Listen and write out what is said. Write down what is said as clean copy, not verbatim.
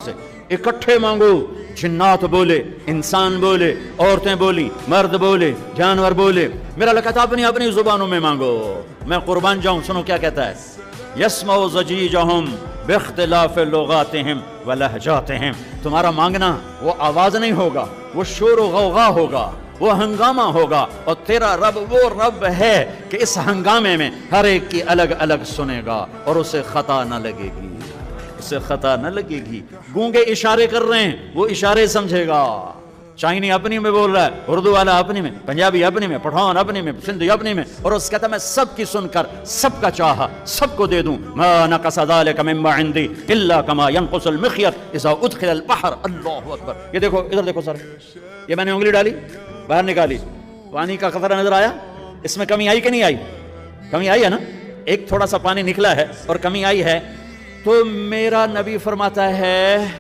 سے اکٹھے مانگو. جنات بولے، انسان بولے، عورتیں بولی، مرد بولے، جانور بولے. میرا اللہ کہتا اپنی اپنی زبانوں میں مانگو. میں قربان جاؤں، سنو کیا کہتا ہے. یسمع ضجیجہم باختلاف لغاتہم ولہجاتہم. تمہارا مانگنا وہ آواز نہیں ہوگا، وہ شور و غوغا ہوگا، وہ ہنگامہ ہوگا. اور تیرا رب وہ رب ہے کہ اس ہنگامے میں ہر ایک کی الگ الگ سنے گا اور اسے خطا نہ لگے گی، اسے خطا نہ لگے گی. گونگے اشارے کر رہے ہیں، وہ اشارے سمجھے گا. چائنی اپنی میں بول رہا ہے، اردو والا اپنی میں، پنجابی اپنی میں، پٹھان اپنی میں، سندھی اپنی میں، اور اس کہتا ہے میں سب کی سن کر سب کا چاہا سب کو دے دوں. ما نقص ذلك مما عندي الا كما ينقص المخيط اذا ادخل البحر. اللہ اکبر. یہ دیکھو ادھر دیکھو سر، یہ میں نے انگلی ڈالی باہر نکالی، پانی کا قطرہ نظر آیا. اس میں کمی آئی کہ نہیں آئی؟ کمی آئی ہے نا. ایک تھوڑا سا پانی نکلا ہے اور کمی آئی ہے. تو میرا نبی فرماتا ہے